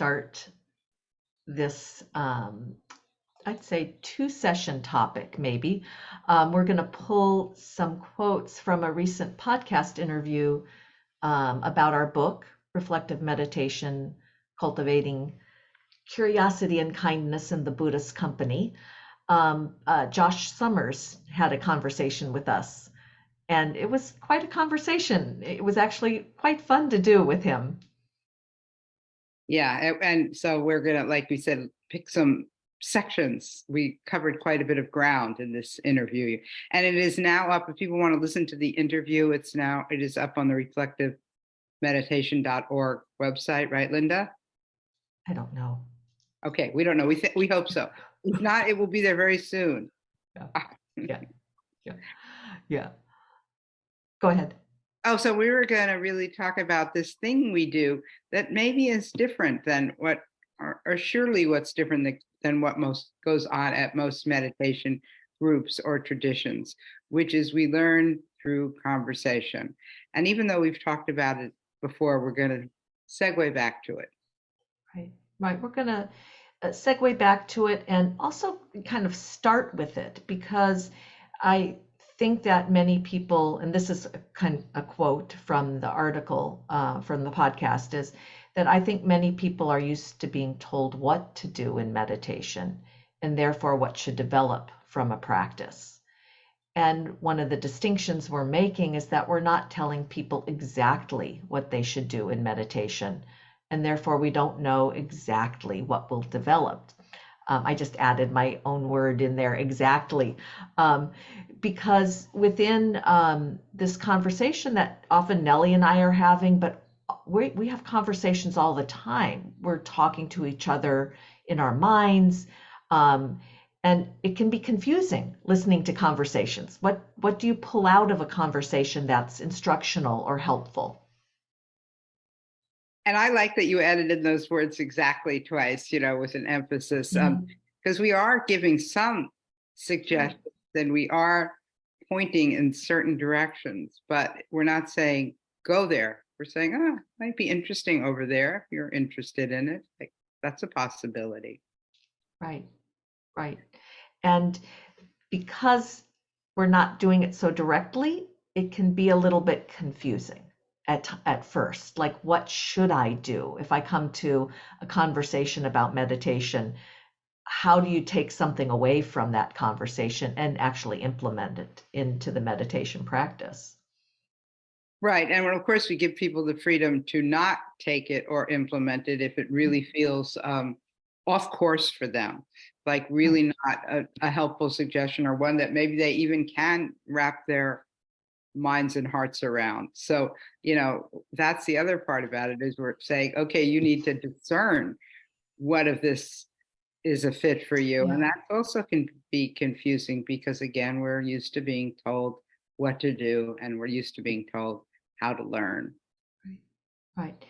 start this, I'd say 2-session topic, maybe. We're going to pull some quotes from a recent podcast interview about our book, Reflective Meditation Cultivating Curiosity and Kindness in the Buddhist Company. Josh Summers had a conversation with us, and it was quite a conversation. It was actually quite fun to do with him. Yeah, and so we're going to, like we said, pick some sections. We covered quite a bit of ground in this interview, and it is now up. If people want to listen to the interview, it is up on the reflectivemeditation.org website, right, Linda? I don't know. Okay, we don't know. We hope so. If not, it will be there very soon. Yeah. Go ahead. Oh, so we were going to really talk about this thing we do that maybe is different than what, or surely what's different than what most goes on at most meditation groups or traditions, which is we learn through conversation. And even though we've talked about it before, we're going to segue back to it. Right. We're going to segue back to it and also kind of start with it, because I think that many people, and this is a quote from the article from the podcast, is that I think many people are used to being told what to do in meditation and therefore what should develop from a practice. And one of the distinctions we're making is that we're not telling people exactly what they should do in meditation, and therefore we don't know exactly what will develop. I just added my own word in there, exactly, because within this conversation that often Nelly and I are having, but we have conversations all the time. We're talking to each other in our minds, and it can be confusing listening to conversations. What do you pull out of a conversation that's instructional or helpful? And I like that you added in those words exactly twice, with an emphasis, because we are giving some suggestions and we are pointing in certain directions, but we're not saying, go there. We're saying, it might be interesting over there if you're interested in it. Like, that's a possibility. Right. And because we're not doing it so directly, it can be a little bit confusing at first. Like, what should I do if I come to a conversation about meditation? How do you take something away from that conversation and actually implement it into the meditation practice? Right. And of course, we give people the freedom to not take it or implement it if it really feels off course for them, like really not a helpful suggestion, or one that maybe they even can wrap their minds and hearts around. So, that's the other part about it, is we're saying, okay, you need to discern what of this is a fit for you. And that also can be confusing because, again, we're used to being told what to do, and we're used to being told how to learn. Right.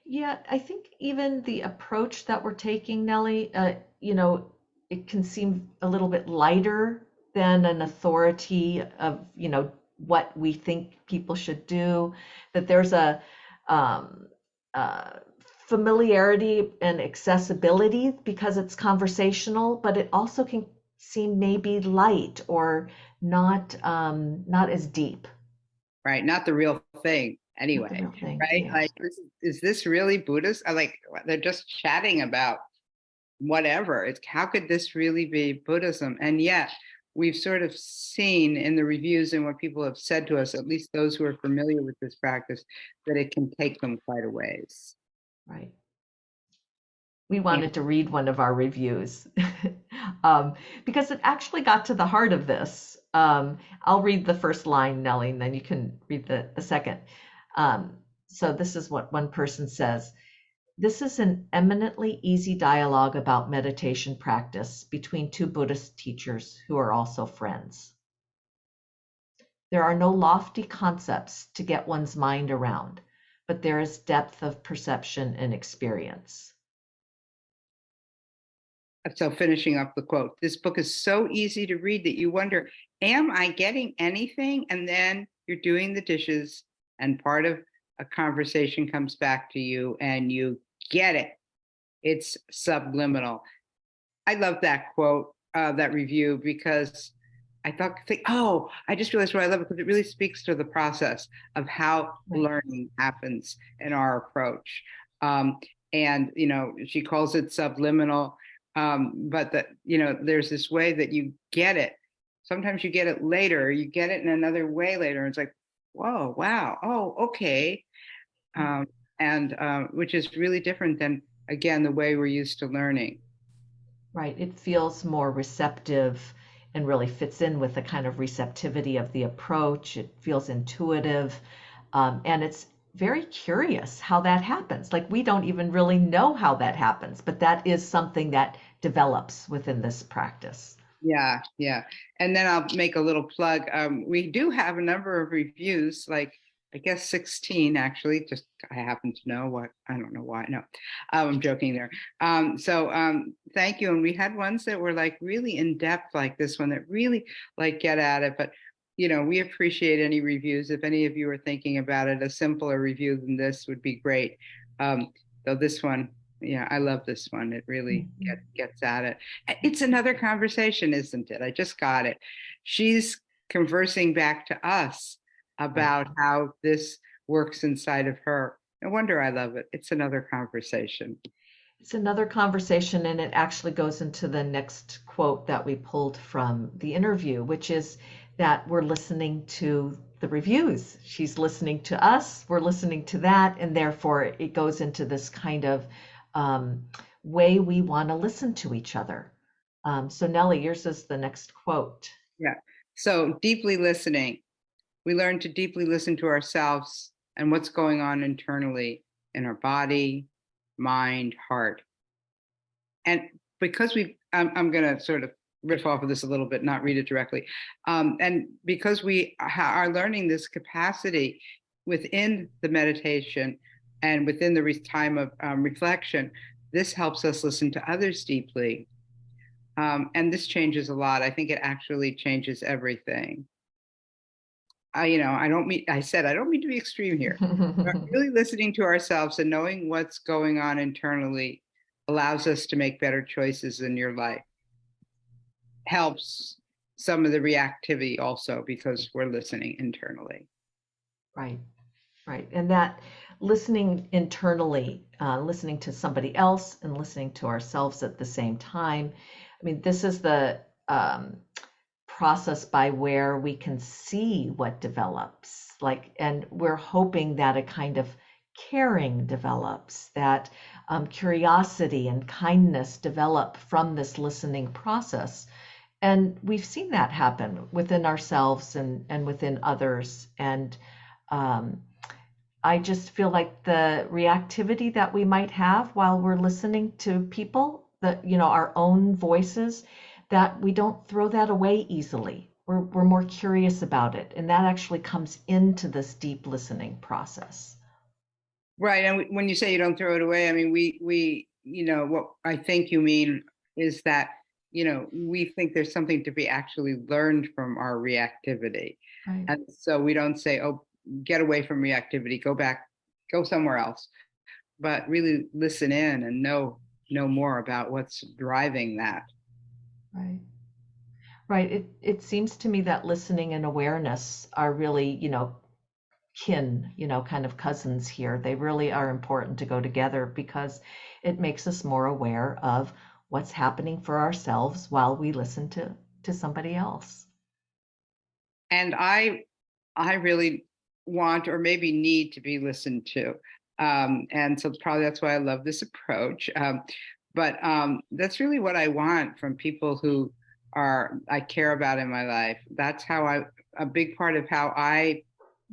Yeah, I think even the approach that we're taking, Nelly, it can seem a little bit lighter than an authority of, what we think people should do, that there's a familiarity and accessibility because it's conversational, but it also can seem maybe light or not as deep. Right, not the real thing anyway. Right, like, is this really Buddhist? They're just chatting about whatever. It's, how could this really be Buddhism? And yet we've sort of seen in the reviews and what people have said to us, at least those who are familiar with this practice, that it can take them quite a ways. Right. We wanted to read one of our reviews because it actually got to the heart of this. I'll read the first line, Nellie, and then you can read the second. So this is what one person says. This is an eminently easy dialogue about meditation practice between two Buddhist teachers who are also friends. There are no lofty concepts to get one's mind around, but there is depth of perception and experience. So finishing up the quote, this book is so easy to read that you wonder, am I getting anything? And then you're doing the dishes and part of a conversation comes back to you and you get it. It's subliminal. I love that quote, that review, because I just realized why I love it, because it really speaks to the process of how Right. learning happens in our approach. And, she calls it subliminal, but that, there's this way that you get it. Sometimes you get it later, you get it in another way later. It's like, whoa, wow, oh, okay. And which is really different than, again, the way we're used to learning. Right. It feels more receptive and really fits in with the kind of receptivity of the approach. It feels intuitive. And it's very curious how that happens. Like we don't even really know how that happens, but that is something that develops within this practice. Yeah, yeah. And then I'll make a little plug. We do have a number of reviews, like I guess 16 actually. Just I happen to know what, I don't know why. No, I'm joking there. So thank you. And we had ones that were like really in depth, like this one that really like get at it. But we appreciate any reviews. If any of you are thinking about it, a simpler review than this would be great. Though this one, yeah, I love this one. It really gets at it. It's another conversation, isn't it? I just got it. She's conversing back to us about how this works inside of her. No wonder I love it. It's another conversation. It's another conversation, and it actually goes into the next quote that we pulled from the interview, which is that we're listening to the reviews. She's listening to us, we're listening to that, and therefore it goes into this kind of way we want to listen to each other. So, Nelly, yours is the next quote. Yeah. So deeply listening. We learn to deeply listen to ourselves and what's going on internally in our body, mind, heart. And because I'm going to sort of riff off of this a little bit, not read it directly. And because we are learning this capacity within the meditation and within the time of reflection, this helps us listen to others deeply. And this changes a lot. I think it actually changes everything. I don't mean, I said, I don't mean to be extreme here. But really listening to ourselves and knowing what's going on internally allows us to make better choices in your life. Helps some of the reactivity also because we're listening internally. Right, right. And that listening internally, listening to somebody else and listening to ourselves at the same time. I mean, this is the process by where we can see what develops, and we're hoping that a kind of caring develops, that curiosity and kindness develop from this listening process. And we've seen that happen within ourselves and within others. And I just feel like the reactivity that we might have while we're listening to people, our own voices, that we don't throw that away easily. We're more curious about it. And that actually comes into this deep listening process. Right. And when you say you don't throw it away, I mean, we, what I think you mean is that, we think there's something to be actually learned from our reactivity. Right. And so we don't say, oh, get away from reactivity, go back, go somewhere else, but really listen in and know more about what's driving that. Right. Right. It seems to me that listening and awareness are really, kin, kind of cousins here. They really are important to go together because it makes us more aware of what's happening for ourselves while we listen to somebody else. And I really want or maybe need to be listened to. And so probably that's why I love this approach. But that's really what I want from people who I care about in my life. That's how a big part of how I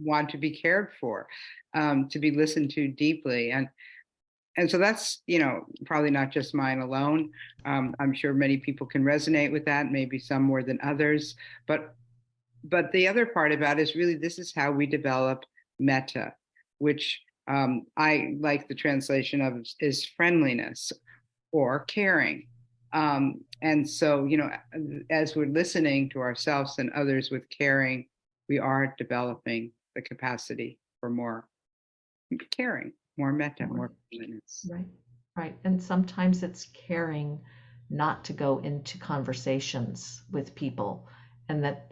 want to be cared for, to be listened to deeply. And so that's, probably not just mine alone. I'm sure many people can resonate with that, maybe some more than others. But the other part about it is really this is how we develop metta, which I like the translation of is friendliness or caring. And so, as we're listening to ourselves and others with caring, we are developing the capacity for more caring, more metta, more friendliness. Right. Right. And sometimes it's caring not to go into conversations with people, and that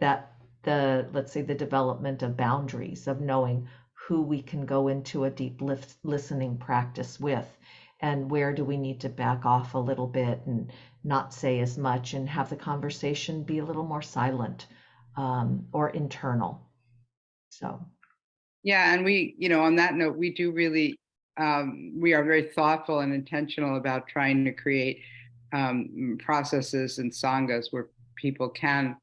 the, let's say, the development of boundaries, of knowing who we can go into a deep listening practice with, and where do we need to back off a little bit and not say as much and have the conversation be a little more silent, or internal. So, Yeah, and we, on that note, we do really, we are very thoughtful and intentional about trying to create processes and sanghas where people can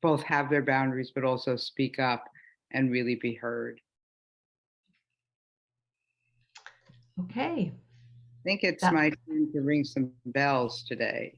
both have their boundaries, but also speak up and really be heard. okay. I think it's That my turn to ring some bells today.